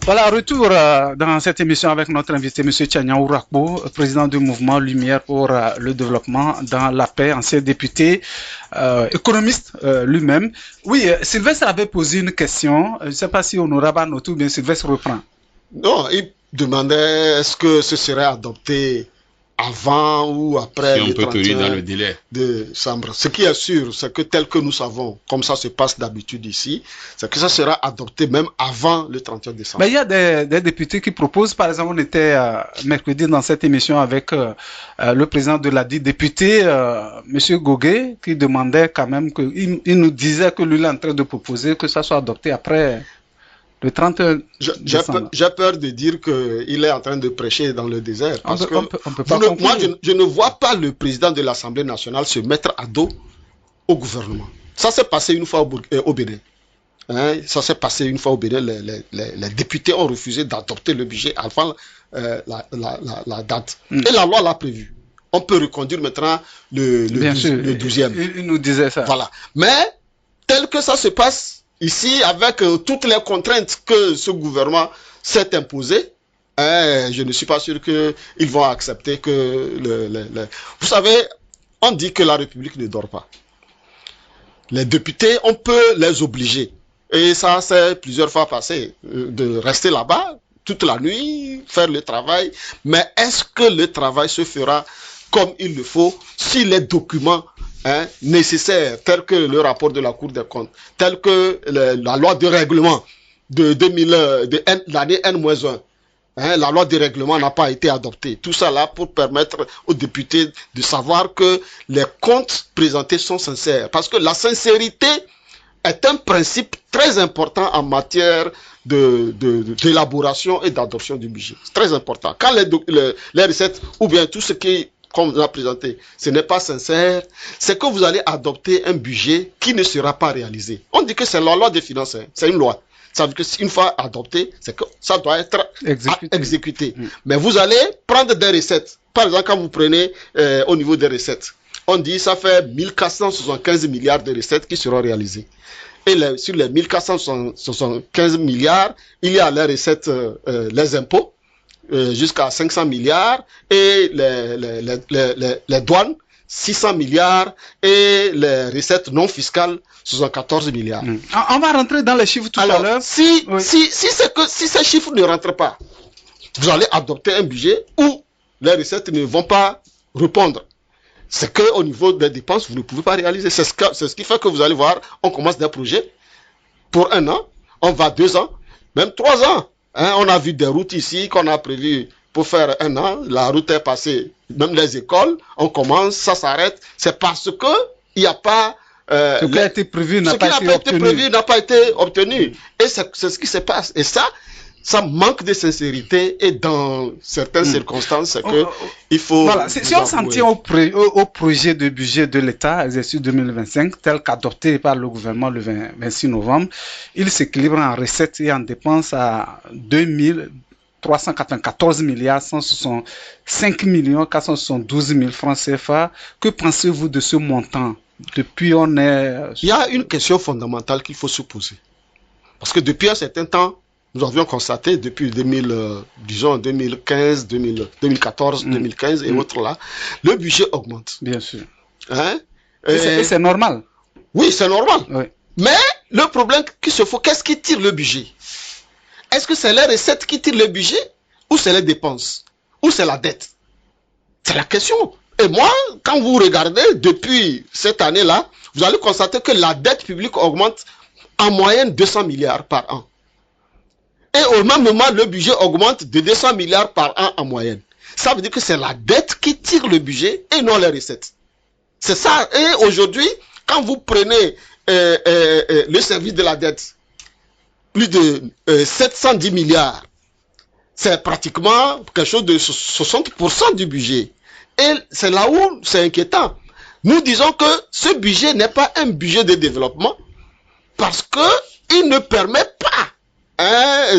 Voilà, retour dans cette émission avec notre invité, M. Tchagnaou Rakbo, président du mouvement Lumière pour le développement dans la paix, ancien député, économiste lui-même. Oui, Sylvestre avait posé une question, je ne sais pas si Honorable Anotou ou bien Sylvestre reprend. Non, il demandait est-ce que ce serait adopté avant ou après si le 31 dans le délai. décembre. Ce qui est sûr, c'est que tel que nous savons, comme ça se passe d'habitude ici, c'est que ça sera adopté même avant le 31 décembre. Mais il y a des députés qui proposent, par exemple, on était mercredi dans cette émission avec le président de la dite député, M. Goguet, qui demandait quand même, il nous disait que lui il est en train de proposer que ça soit adopté après le 31 décembre. J'ai peur de dire qu'il est en train de prêcher dans le désert. Parce que moi, je ne vois pas le président de l'Assemblée nationale se mettre à dos au gouvernement. Ça s'est passé une fois au Bénin. Ça s'est passé une fois au Bénin. Les députés ont refusé d'adopter le budget avant la date. Et la loi l'a prévu. On peut reconduire maintenant le 12e. Il nous disait ça. Voilà. Mais tel que ça se passe ici, avec toutes les contraintes que ce gouvernement s'est imposé, je ne suis pas sûr qu'ils vont accepter que... Vous savez, on dit que la République ne dort pas. Les députés, on peut les obliger. Et ça, c'est plusieurs fois passé, de rester là-bas toute la nuit, faire le travail. Mais est-ce que le travail se fera comme il le faut si les documents nécessaires, tels que le rapport de la Cour des comptes, tels que la loi de règlement de l'année N-1, la loi de règlement n'a pas été adoptée. Tout ça là pour permettre aux députés de savoir que les comptes présentés sont sincères. Parce que la sincérité est un principe très important en matière d'élaboration et d'adoption du budget. C'est très important. Quand les recettes ou bien tout ce qui comme on a présenté, ce n'est pas sincère, c'est que vous allez adopter un budget qui ne sera pas réalisé. On dit que c'est la loi des finances, c'est une loi. Ça veut dire qu'une fois adopté, c'est que ça doit être exécuté. Mais vous allez prendre des recettes. Par exemple, quand vous prenez au niveau des recettes, on dit ça fait 1475 milliards de recettes qui seront réalisées. Et sur les 1475 milliards, il y a les recettes, les impôts, jusqu'à 500 milliards et les douanes 600 milliards et les recettes non fiscales 74 milliards. On va rentrer dans les chiffres tout à l'heure. Si ces chiffres ne rentrent pas, vous allez adopter un budget où les recettes ne vont pas répondre. C'est qu'au niveau des dépenses, vous ne pouvez pas réaliser. C'est ce qui fait que vous allez voir, on commence des projets pour 1 an, on va 2 ans, même 3 ans. On a vu des routes ici qu'on a prévues pour faire 1 an. La route est passée, même les écoles, on commence, ça s'arrête. C'est parce que il n'y a pas... ce qui a été prévu n'a pas été obtenu. Et c'est ce qui se passe. Et ça manque de sincérité. Et dans certaines circonstances, c'est que il faut... Voilà. Si on s'en tient au projet de budget de l'État, exercice 2025, tel qu'adopté par le gouvernement le 26 novembre, il s'équilibre en recettes et en dépenses à 394 milliards 165 millions 472 000 francs CFA. Que pensez-vous de ce montant? Depuis Il y a une question fondamentale qu'il faut se poser. Parce que depuis un certain temps, nous avions constaté depuis 2015, 2014, 2015 et autres là, le budget augmente. Bien sûr. Et c'est normal. Oui, c'est normal. Oui. Mais le problème qu'il se faut, qu'est-ce qui tire le budget? Est-ce que c'est les recettes qui tirent le budget ou c'est les dépenses? Ou c'est la dette? C'est la question. Et moi, quand vous regardez depuis cette année-là, vous allez constater que la dette publique augmente en moyenne 200 milliards par an. Et au même moment, le budget augmente de 200 milliards par an en moyenne. Ça veut dire que c'est la dette qui tire le budget et non les recettes. C'est ça. Et aujourd'hui, quand vous prenez le service de la dette, plus de 710 milliards, c'est pratiquement quelque chose de 60% du budget. Et c'est là où c'est inquiétant. Nous disons que ce budget n'est pas un budget de développement parce que il ne permet pas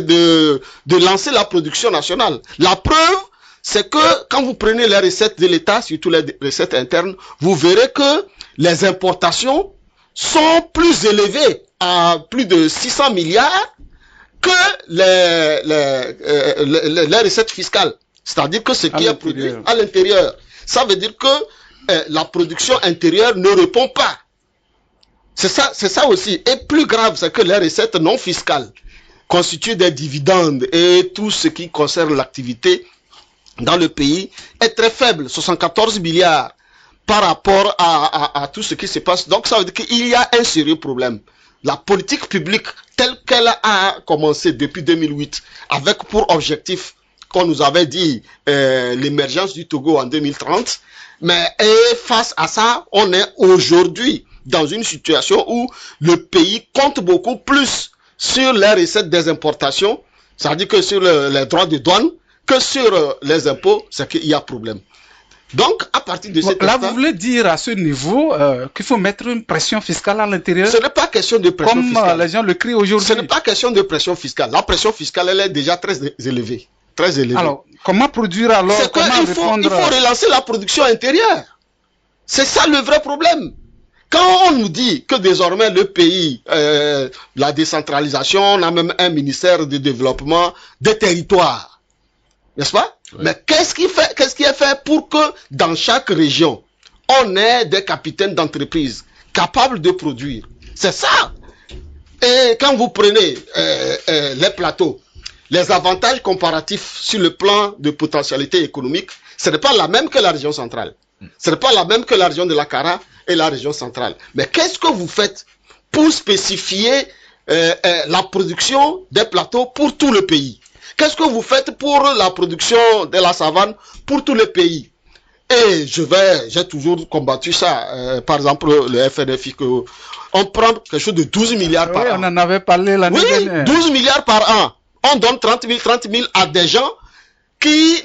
de lancer la production nationale. La preuve, c'est que quand vous prenez les recettes de l'État, surtout les recettes internes, vous verrez que les importations sont plus élevées à plus de 600 milliards que les recettes fiscales. C'est-à-dire que ce qui est produit à l'intérieur. Ça veut dire que la production intérieure ne répond pas. C'est ça aussi. Et plus grave, c'est que les recettes non fiscales constituent des dividendes et tout ce qui concerne l'activité dans le pays est très faible, 74 milliards par rapport à tout ce qui se passe. Donc ça veut dire qu'il y a un sérieux problème. La politique publique telle qu'elle a commencé depuis 2008 avec pour objectif qu'on nous avait dit l'émergence du Togo en 2030, mais face à ça, on est aujourd'hui dans une situation où le pays compte beaucoup plus sur les recettes des importations, c'est-à-dire que sur les droits de douane, que sur les impôts, c'est qu'il y a problème. Donc, à partir de cet là, instant, vous voulez dire à ce niveau qu'il faut mettre une pression fiscale à l'intérieur? Ce n'est pas question de pression fiscale. Comme les gens le crient aujourd'hui. Ce n'est pas question de pression fiscale. La pression fiscale, elle est déjà très élevée. Très élevée. Alors, comment produire alors? Il faut relancer la production intérieure. C'est ça le vrai problème. Quand on nous dit que désormais le pays, la décentralisation, on a même un ministère de développement des territoires, n'est-ce pas? Oui. Mais qu'est-ce qui est fait pour que dans chaque région, on ait des capitaines d'entreprise capables de produire? C'est ça. Et quand vous prenez les plateaux, les avantages comparatifs sur le plan de potentialité économique, ce n'est pas la même que la région centrale. Ce n'est pas la même que la région de la Kara et la région centrale. Mais qu'est-ce que vous faites pour spécifier la production des plateaux pour tout le pays? Qu'est-ce que vous faites pour la production de la savane pour tout le pays? Et j'ai toujours combattu ça. Par exemple, le FNFI, on prend quelque chose de 12 milliards par an. On en avait parlé l'année dernière. 12 milliards par an. On donne 30 000 à des gens qui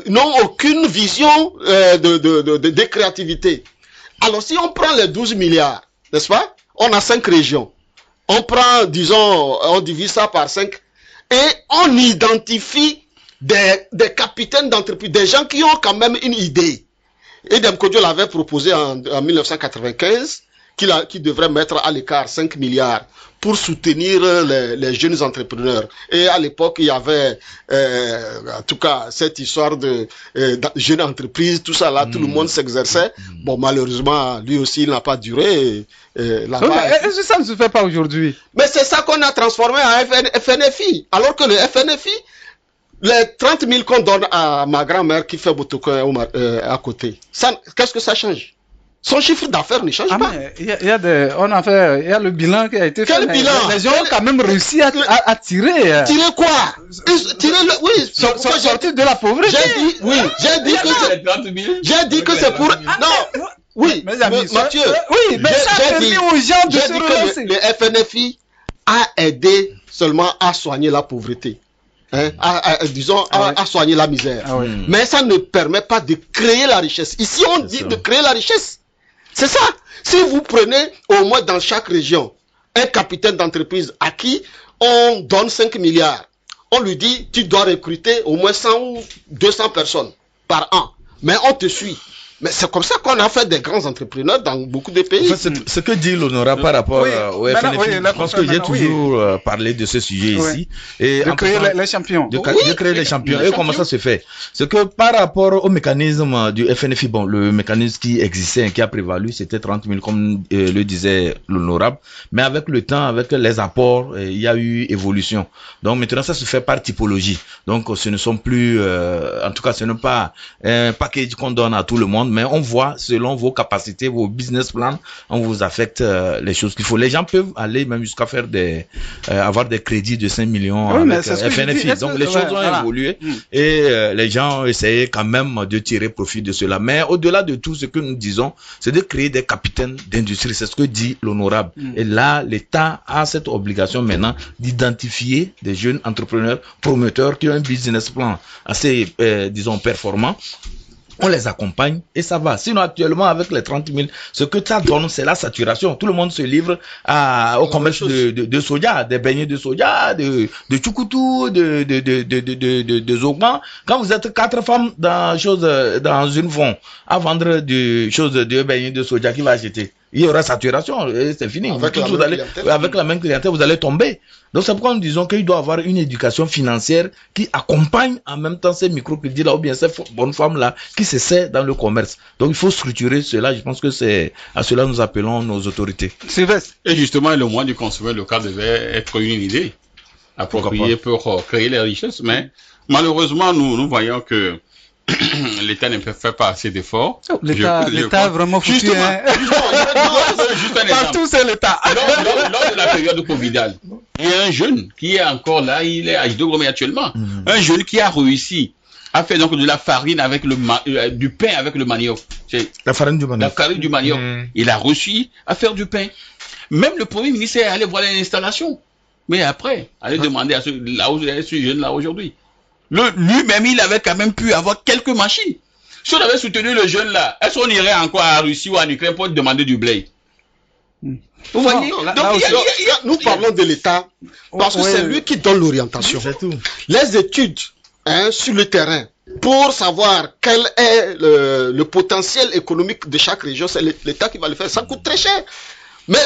n'ont aucune vision de créativité. Alors, si on prend les 12 milliards, n'est-ce pas? On a 5 régions. On prend, disons, on divise ça par 5 et on identifie des capitaines d'entreprise, des gens qui ont quand même une idée. Edem Kodjo l'avait proposé en 1995 qui devrait mettre à l'écart 5 milliards pour soutenir les jeunes entrepreneurs. Et à l'époque, il y avait, en tout cas, cette histoire de jeunes entreprises, tout ça là, tout le monde s'exerçait. Bon, malheureusement, lui aussi, il n'a pas duré. Est-ce que ça ne se fait pas aujourd'hui? Mais c'est ça qu'on a transformé en FNFI. Alors que le FNFI, les 30 000 qu'on donne à ma grand-mère qui fait Botoko à côté, qu'est-ce que ça change? Son chiffre d'affaires ne change pas. Il y a le bilan qui a été fait. Quel bilan? Les gens ont quand même réussi à tirer. Tirer quoi? Sortir de la pauvreté. J'ai dit que c'est pour. Non. Oui, mes amis, Mathieu. Oui, mais ça a permis aux gens de se relancer. Le FNFI a aidé seulement à soigner la pauvreté. À soigner la misère. Mais ça ne permet pas de créer la richesse. Ici, on dit de créer la richesse. C'est ça. Si vous prenez au moins dans chaque région un capitaine d'entreprise à qui on donne 5 milliards, on lui dit tu dois recruter au moins 100 ou 200 personnes par an. Mais on te suit. Mais c'est comme ça qu'on a fait des grands entrepreneurs dans beaucoup de pays. En fait, ce que dit l'honorable par rapport au FNFI, je pense que j'ai toujours parlé de ce sujet ici. Et de créer les champions. De créer les champions. Et comment ça se fait? C'est que par rapport au mécanisme du FNFI, bon, le mécanisme qui existait et qui a prévalu, c'était 30 000, comme le disait l'honorable. Mais avec le temps, avec les apports, il y a eu évolution. Donc maintenant, ça se fait par typologie. Donc ce ne sont plus, en tout cas, ce n'est pas un package qu'on donne à tout le monde. Mais on voit, selon vos capacités, vos business plans, on vous affecte les choses qu'il faut. Les gens peuvent aller même jusqu'à faire avoir des crédits de 5 millions avec FNFI. Donc les choses ont évolué et les gens essayaient quand même de tirer profit de cela. Mais au-delà de tout, ce que nous disons, c'est de créer des capitaines d'industrie. C'est ce que dit l'honorable. Et là, l'État a cette obligation maintenant d'identifier des jeunes entrepreneurs promoteurs qui ont un business plan assez, disons, performant, on les accompagne et ça va. Sinon, actuellement, avec les 30 000, ce que ça donne, c'est la saturation. Tout le monde se livre au commerce de soja, des beignets de soja, de tchoukoutou, de zogman. Quand vous êtes 4 femmes dans une fond à vendre des choses de beignets de soja, qui va acheter? Il y aura saturation et c'est fini. Avec la même clientèle, vous allez tomber. Donc c'est pourquoi nous disons qu'il doit y avoir une éducation financière qui accompagne en même temps ces micro-crédits là ou bien ces bonnes femmes là qui s'essaient dans le commerce. Donc il faut structurer cela. Je pense que c'est à cela que nous appelons nos autorités. Sylvestre. Et justement, le mois du consommateur local devait être une idée appropriée pour créer les richesses. Mais malheureusement, nous voyons que l'État ne fait pas assez d'efforts. L'État est vraiment foutu. Juste un Partout, c'est l'État. Lors de la période covidale, il y a un jeune qui est encore là, il est à Idogomé actuellement. Un jeune qui a réussi à faire donc de la farine avec du pain avec le manioc. La farine du manioc. La farine du manioc. Il a réussi à faire du pain. Même le Premier ministre est allé voir l'installation. Mais après, aller demander à ce jeune-là aujourd'hui. Lui-même, il avait quand même pu avoir quelques machines. Si on avait soutenu le jeune là, est-ce qu'on irait encore à Russie ou en Ukraine pour demander du blé? Vous voyez? Nous parlons de l'État parce que c'est lui qui donne l'orientation. C'est tout. Les études sur le terrain pour savoir quel est le potentiel économique de chaque région, c'est l'État qui va le faire. Ça coûte très cher. Mais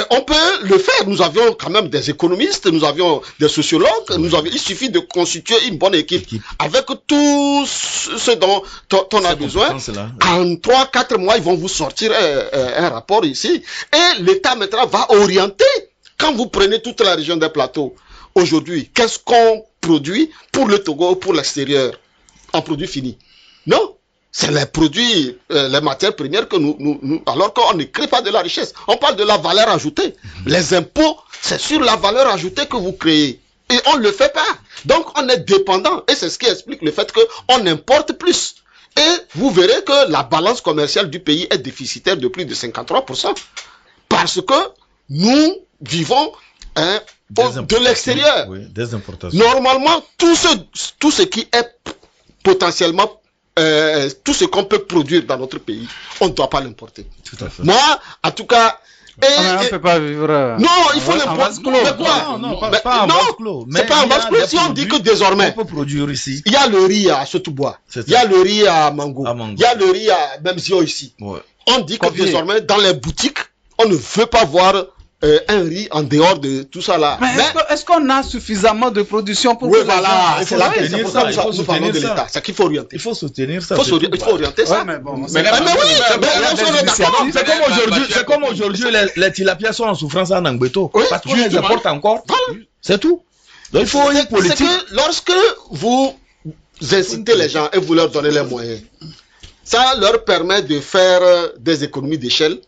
on peut le faire. Nous avions quand même des économistes, nous avions des sociologues, il suffit de constituer une bonne équipe. Avec tout ce dont on a besoin. En 3-4 mois, ils vont vous sortir un rapport ici. Et l'État maintenant va orienter. Quand vous prenez toute la région des plateaux, aujourd'hui, qu'est-ce qu'on produit pour le Togo, pour l'extérieur, en produit fini? Non. C'est les produits, les matières premières que nous alors qu'on ne crée pas de la richesse. On parle de la valeur ajoutée. Les impôts, c'est sur la valeur ajoutée que vous créez. Et on ne le fait pas. Donc, on est dépendant. Et c'est ce qui explique le fait qu'on importe plus. Et vous verrez que la balance commerciale du pays est déficitaire de plus de 53%. Parce que nous vivons de l'extérieur. Oui, des importations. Normalement, tout ce qui est potentiellement tout ce qu'on peut produire dans notre pays, on ne doit pas l'importer. Tout à fait. Moi, en tout cas, on ne peut pas vivre. Non, il faut l'importer. Non, pas en vase clos. C'est pas en vase clos. Si on dit que désormais, on peut produire ici. Il y a le riz à Sotoubois, il y a le riz à Mango, il y a le riz à Memzio ici. Ouais. On dit que désormais, dans les boutiques, on ne veut pas voir un riz en dehors de tout ça là. Mais est-ce qu'on a suffisamment de production pour oui, voilà, c'est pour ça que nous parlons de l'État. C'est qu'il faut orienter. Il faut soutenir ça. Il faut orienter ça. Ouais, mais bon, c'est comme aujourd'hui, les tilapias sont en souffrance en Angbeto. Oui, parce qu'on les apporte encore. C'est tout. Donc il faut une politique. C'est que lorsque vous incitez les gens et vous leur donnez les moyens, ça leur permet de faire des économies d'échelle.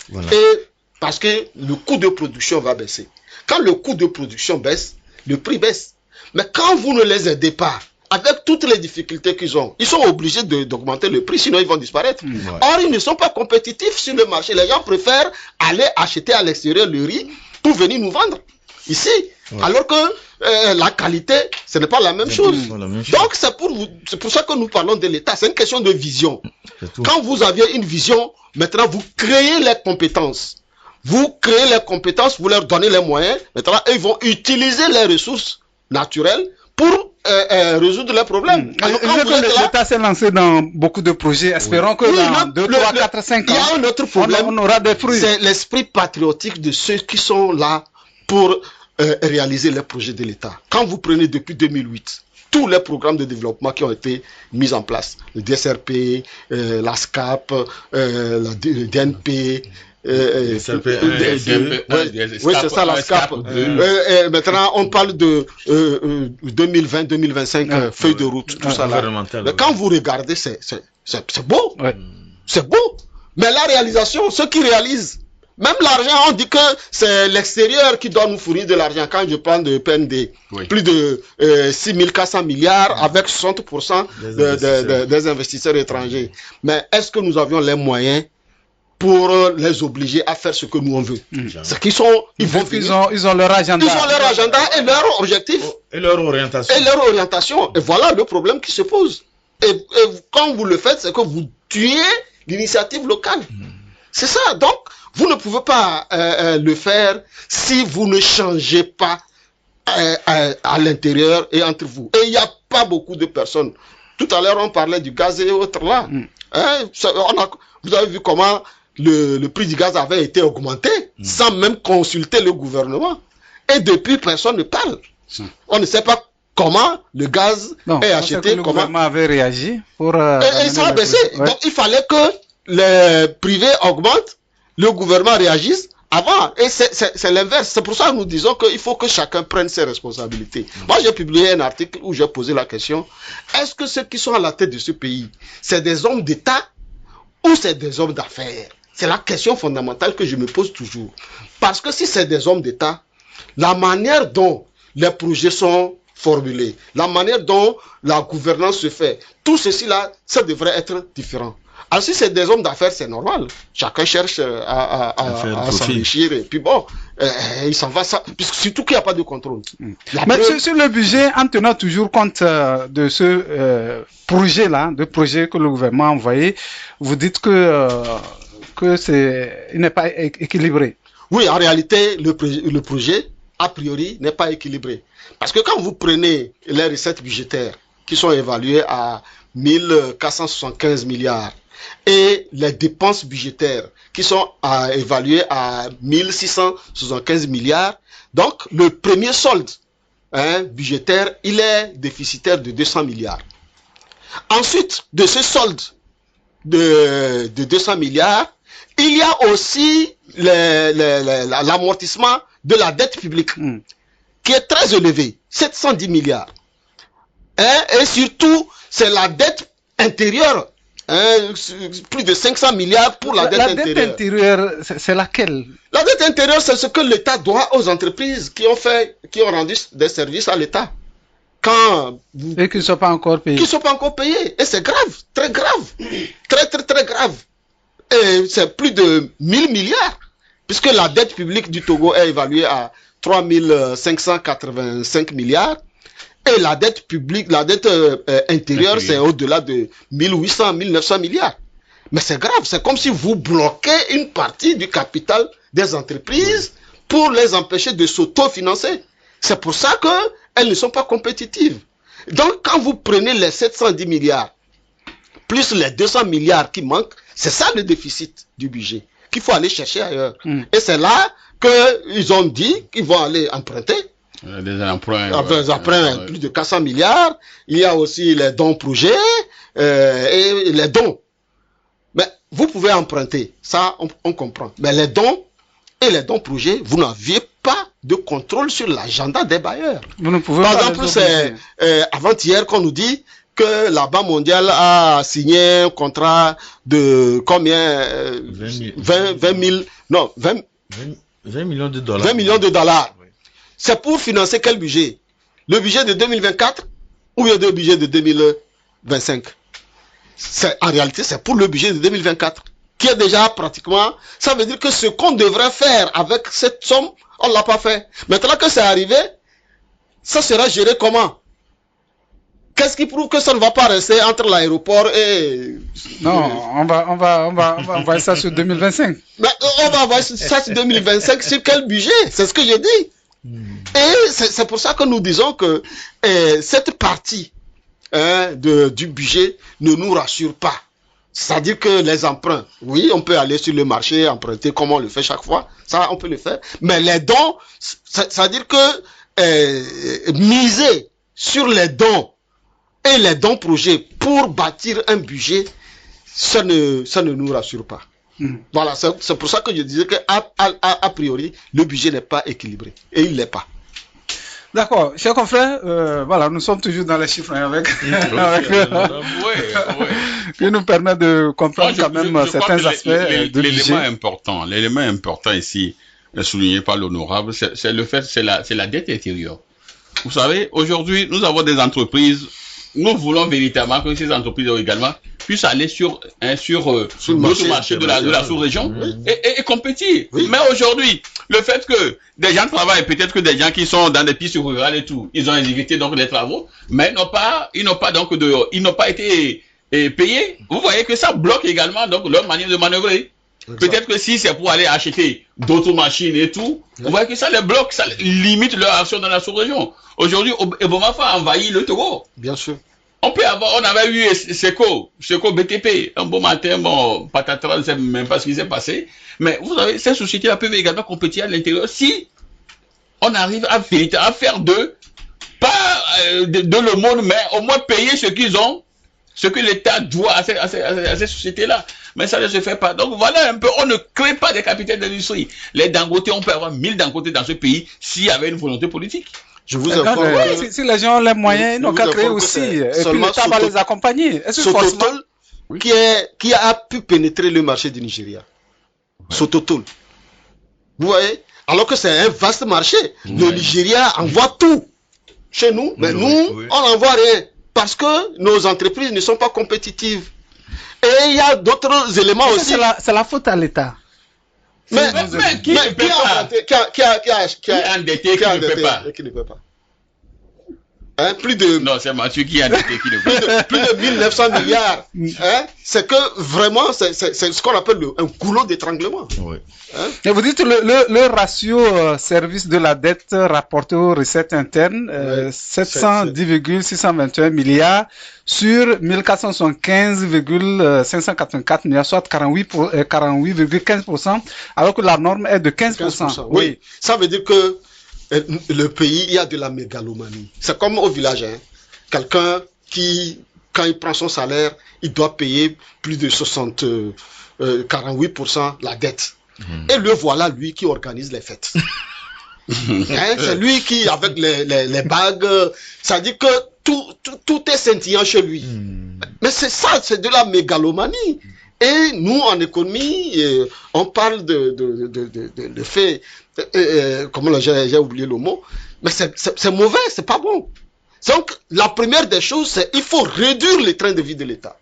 Voilà. Et parce que le coût de production va baisser. Quand le coût de production baisse, le prix baisse. Mais quand vous ne les aidez pas, avec toutes les difficultés qu'ils ont, ils sont obligés d'augmenter le prix, sinon ils vont disparaître. Ouais. Or, ils ne sont pas compétitifs sur le marché. Les gens préfèrent aller acheter à l'extérieur le riz pour venir nous vendre ici. Ouais. Alors que la qualité, ce n'est pas la même chose. Donc, c'est pour ça que nous parlons de l'État. C'est une question de vision. Quand vous aviez une vision, maintenant vous créez les compétences. Vous créez les compétences, vous leur donnez les moyens. Maintenant, ils vont utiliser les ressources naturelles pour résoudre les problèmes. Alors, l'État s'est lancé dans beaucoup de projets. Espérons que dans 2, 3, 4, 5 ans, il y a un autre problème. On aura des fruits. C'est l'esprit patriotique de ceux qui sont là pour réaliser les projets de l'État. Quand vous prenez depuis 2008, tous les programmes de développement qui ont été mis en place, le DSRP, la SCAP, la DNP, oui, c'est ça la SCAP. Maintenant, on parle de 2020-2025, feuille de route, tout ça là. Mais quand vous regardez, c'est beau. Ouais. C'est beau. Mais la réalisation, ceux qui réalisent, même l'argent, on dit que c'est l'extérieur qui doit nous fournir de l'argent. Quand je parle de PND, plus de 6 400 milliards avec 60% des investisseurs étrangers. Mais est-ce que nous avions les moyens pour les obliger à faire ce que nous on veut? C'est qu'ils sont, ils ont leur agenda. Ils ont leur agenda et leur objectif. Et leur orientation. Et voilà le problème qui se pose. Et quand vous le faites, c'est que vous tuez l'initiative locale. C'est ça. Donc, vous ne pouvez pas le faire si vous ne changez pas à l'intérieur et entre vous. Et il n'y a pas beaucoup de personnes. Tout à l'heure, on parlait du gaz et autres là. Vous avez vu comment le prix du gaz avait été augmenté sans même consulter le gouvernement. Et depuis, personne ne parle. On ne sait pas comment le gaz est acheté. Le gouvernement avait réagi pour... et ça a baissé. Ouais. Donc, il fallait que les privés augmentent, le gouvernement réagisse avant. Et c'est l'inverse. C'est pour ça que nous disons qu'il faut que chacun prenne ses responsabilités. Moi, j'ai publié un article où j'ai posé la question, est-ce que ceux qui sont à la tête de ce pays, c'est des hommes d'État ou c'est des hommes d'affaires? C'est la question fondamentale que je me pose toujours. Parce que si c'est des hommes d'État, la manière dont les projets sont formulés, la manière dont la gouvernance se fait, tout ceci-là, ça devrait être différent. Alors si c'est des hommes d'affaires, c'est normal. Chacun cherche à s'enrichir et puis bon, il s'en va, surtout qu'il n'y a pas de contrôle. Mais sur le budget, en tenant toujours compte de ce projet-là, de projet que le gouvernement a envoyé, vous dites que il n'est pas équilibré. Oui, en réalité, le projet, a priori, n'est pas équilibré. Parce que quand vous prenez les recettes budgétaires qui sont évaluées à 1475 milliards et les dépenses budgétaires qui sont évaluées à 1675 milliards, donc le premier solde budgétaire, il est déficitaire de 200 milliards. Ensuite, de ce solde de 200 milliards, il y a aussi l'amortissement de la dette publique, qui est très élevé, 710 milliards. Et surtout, c'est la dette intérieure, plus de 500 milliards pour la dette intérieure. La dette intérieure, c'est laquelle? La dette intérieure, c'est ce que l'État doit aux entreprises qui ont rendu des services à l'État. Et qui ne sont pas encore payés. Qui ne sont pas encore payés. Et c'est grave, très grave. Très, très, très grave. Et c'est plus de 1000 milliards. Puisque la dette publique du Togo est évaluée à 3585 milliards. Et la dette publique, la dette intérieure, c'est au-delà de 1800, 1900 milliards. Mais c'est grave. C'est comme si vous bloquez une partie du capital des entreprises pour les empêcher de s'autofinancer. C'est pour ça qu'elles ne sont pas compétitives. Donc, quand vous prenez les 710 milliards, plus les 200 milliards qui manquent, c'est ça le déficit du budget qu'il faut aller chercher ailleurs. Et c'est là qu'ils ont dit qu'ils vont aller emprunter. Des emprunts. Plus de 400 milliards. Il y a aussi les dons projets et les dons. Mais vous pouvez emprunter, ça on comprend. Mais les dons et les dons projets, vous n'aviez pas de contrôle sur l'agenda des bailleurs. Vous ne pouvez Par pas exemple, c'est avant-hier qu'on nous dit que la Banque mondiale a signé un contrat de combien 20 millions de dollars. 20 millions de dollars. Oui. C'est pour financer quel budget? Le budget de 2024 ou le budget de 2025? En réalité, c'est pour le budget de 2024 qui est déjà pratiquement... Ça veut dire que ce qu'on devrait faire avec cette somme, on ne l'a pas fait. Maintenant que c'est arrivé, ça sera géré comment? Qu'est-ce qui prouve que ça ne va pas rester entre l'aéroport et... Non, on va envoyer ça sur 2025. Mais on va envoyer ça sur 2025 sur quel budget? C'est ce que j'ai dit. Et c'est pour ça que nous disons que cette partie du budget ne nous rassure pas. C'est-à-dire que les emprunts, oui, on peut aller sur le marché, emprunter comme on le fait chaque fois. Ça, on peut le faire. Mais les dons, c'est-à-dire que miser sur les dons et les dons projets pour bâtir un budget, ça ne nous rassure pas. Voilà, c'est pour ça que je disais que a priori, le budget n'est pas équilibré. Et il ne l'est pas. D'accord, chers confrères, voilà, nous sommes toujours dans les chiffres avec qui nous permet de comprendre quand même certains aspects de budget. L'élément important ici, souligné par l'honorable, c'est le fait, c'est la dette intérieure. Vous savez, aujourd'hui, nous avons des entreprises nous voulons véritablement que ces entreprises également puissent aller sur le marché de la sous-région et compétir. Oui. Mais aujourd'hui, le fait que des gens travaillent, peut-être que des gens qui sont dans des pistes rurales et tout, ils ont évité donc les travaux, mais ils n'ont pas été payés. Vous voyez que ça bloque également donc leur manière de manœuvrer. Peut-être que si c'est pour aller acheter d'autres machines et tout, vous voyez que ça les bloque, ça limite leur action dans la sous-région. Aujourd'hui, Ebomafa a envahi le Togo. Bien sûr. On avait eu Seco BTP, un beau matin, bon, patatras, on ne sait même pas ce qui s'est passé. Mais vous savez, ces sociétés-là peuvent également compétir à l'intérieur si on arrive à faire d'eux, pas de le monde, mais au moins payer ce qu'ils ont, ce que l'État doit à ces sociétés-là. Mais ça ne se fait pas. Donc voilà un peu, on ne crée pas des capitales d'industrie. Les Dangote, on peut avoir 1000 Dangote dans ce pays s'il y avait une volonté politique. Je vous informe. Si les gens ont les moyens, ils n'ont qu'à créer aussi. Et puis l'État va les accompagner. Sototol, qui a pu pénétrer le marché du Nigeria. Sototol. Vous voyez? Alors que c'est un vaste marché. Le Nigeria envoie tout chez nous, mais nous, on n'envoie rien. Parce que nos entreprises ne sont pas compétitives. Et il y a d'autres éléments aussi. C'est la faute à l'État. Mais qui a endetté qui ne peut pas? Hein, non, c'est Mathieu qui a endetté qui ne peut pas. Plus de 1900 milliards. Hein, c'est que vraiment, c'est ce qu'on appelle un goulot d'étranglement. Oui. Hein? Et vous dites le ratio service de la dette rapporté aux recettes internes, 710,621 milliards sur 1475,584 milliards, soit 48,15%, alors que la norme est de 15%. Oui, ça veut dire que le pays, il y a de la mégalomanie. C'est comme au village, hein. Quelqu'un qui, quand il prend son salaire, il doit payer plus de 48% la dette. Et le voilà, lui, qui organise les fêtes. Hein, c'est lui qui, avec les bagues, ça dit que tout est scintillant chez lui. Mais c'est ça, c'est de la mégalomanie. Et nous, en économie, on parle de fait, comment j'ai oublié le mot, mais c'est mauvais, c'est pas bon. Donc, la première des choses, c'est il faut réduire les trains de vie de l'État.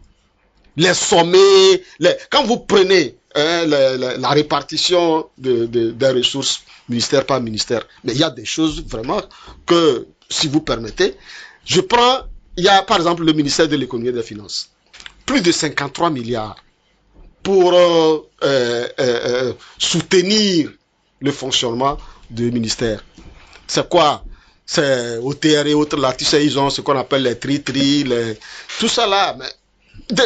Les sommets, quand vous prenez la répartition des ressources, ministère par ministère, mais il y a des choses vraiment que, si vous permettez, il y a par exemple le ministère de l'économie et des finances, plus de 53 milliards pour soutenir le fonctionnement du ministère. C'est quoi? C'est OTR et autres, là, tu sais, ils ont ce qu'on appelle les tri-tri, tout ça là. Mais,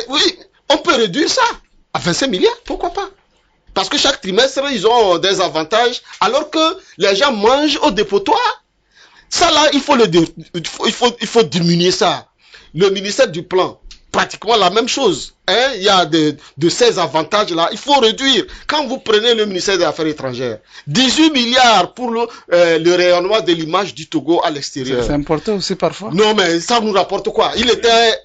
oui, on peut réduire ça à 25 milliards, pourquoi pas? Parce que chaque trimestre, ils ont des avantages, alors que les gens mangent au dépotoir. Ça là, il faut diminuer ça. Le ministère du Plan, pratiquement la même chose. Hein? Il y a de ces avantages-là. Il faut réduire. Quand vous prenez le ministère des Affaires étrangères, 18 milliards pour le rayonnement de l'image du Togo à l'extérieur. C'est important aussi parfois. Non, mais ça nous rapporte quoi? Il était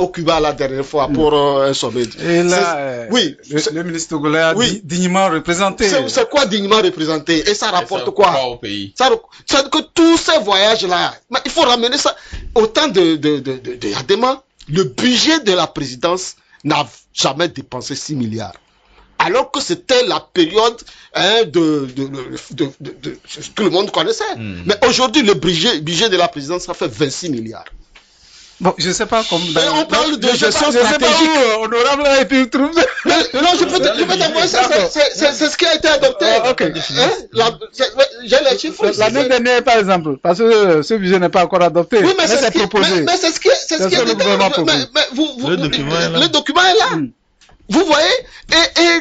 au Cuba la dernière fois pour un sommet. Et là, oui, le ministre togolais a dignement représenté. C'est quoi dignement représenté? Et ça rapporte quoi au pays? Ça veut dire que tous ces voyages-là, il faut ramener ça au temps de Adema. Le budget de la présidence n'a jamais dépensé 6 milliards. Alors que c'était la période que le monde connaissait. Mais aujourd'hui, le budget de la présidence, ça fait 26 milliards. Bon, je ne sais pas comment. On parle de gestion stratégique. Honorable a été trouvé. Non, je peux t'envoyer ça. C'est ce qui a été adopté. Ok. J'ai les chiffres. L'année dernière, par exemple, parce que ce budget n'est pas encore adopté. Oui, mais c'est proposé. Mais c'est ce qui est le document est là. Vous voyez, et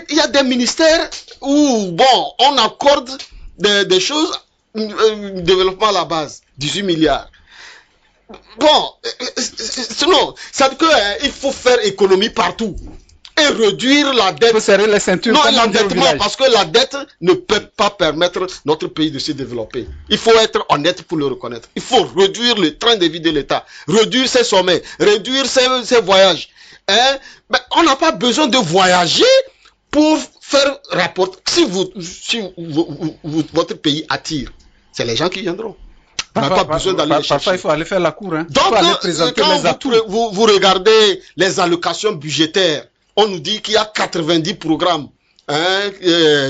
il y a des ministères où, bon, on accorde des choses, développement à la base, 18 milliards. Bon, sinon, ça veut dire qu'il faut faire économie partout et réduire la dette. Il faut serrer les ceintures. Non, l'endettement, parce que la dette ne peut pas permettre notre pays de se développer. Il faut être honnête pour le reconnaître. Il faut réduire le train de vie de l'État, réduire ses sommets, réduire ses voyages. Hein? Mais on n'a pas besoin de voyager pour faire rapport. Si votre pays attire, c'est les gens qui viendront. On n'a pas besoin d'aller les chercher. Parfois, il faut aller faire la cour. Hein. Donc, quand vous regardez les allocations budgétaires, on nous dit qu'il y a 90 programmes. Et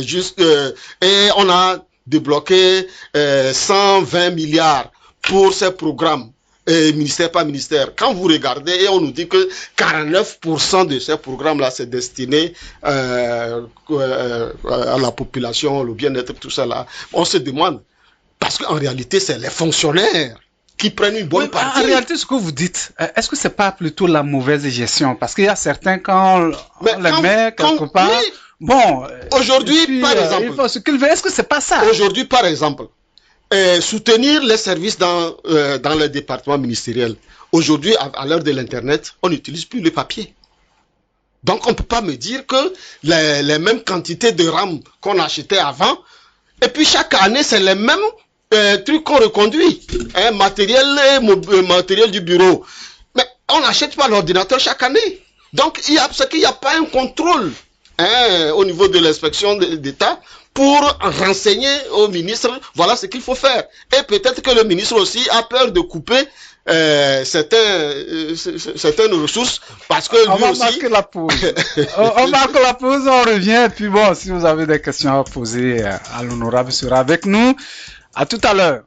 on a débloqué 120 milliards pour ces programmes. Ministère par ministère. Quand vous regardez, et on nous dit que 49% de ces programmes-là, c'est destiné à la population, le bien-être, tout ça là. On se demande, parce qu'en réalité, c'est les fonctionnaires qui prennent une bonne partie. En réalité, ce que vous dites, est-ce que c'est pas plutôt la mauvaise gestion? Parce qu'il y a certains, quand on les met quelque part, oui, bon, aujourd'hui, par exemple, il faut ce qu'il veut. Est-ce que c'est pas ça? Aujourd'hui, par exemple, soutenir les services dans les départements ministériels. Aujourd'hui, à l'heure de l'Internet, on n'utilise plus le papier. Donc, on ne peut pas me dire que les mêmes quantités de RAM qu'on achetait avant, et puis chaque année, c'est les mêmes trucs qu'on reconduit. Matériel du bureau. Mais on n'achète pas l'ordinateur chaque année. Donc, c'est qu'il n'y a pas un contrôle au niveau de l'inspection d'État pour renseigner au ministre, voilà ce qu'il faut faire. Et peut-être que le ministre aussi a peur de couper certaines ressources parce que on lui va aussi... marquer la pause. on marque la pause, on revient. Et puis bon, si vous avez des questions à poser à l'honorable sera avec nous. À tout à l'heure.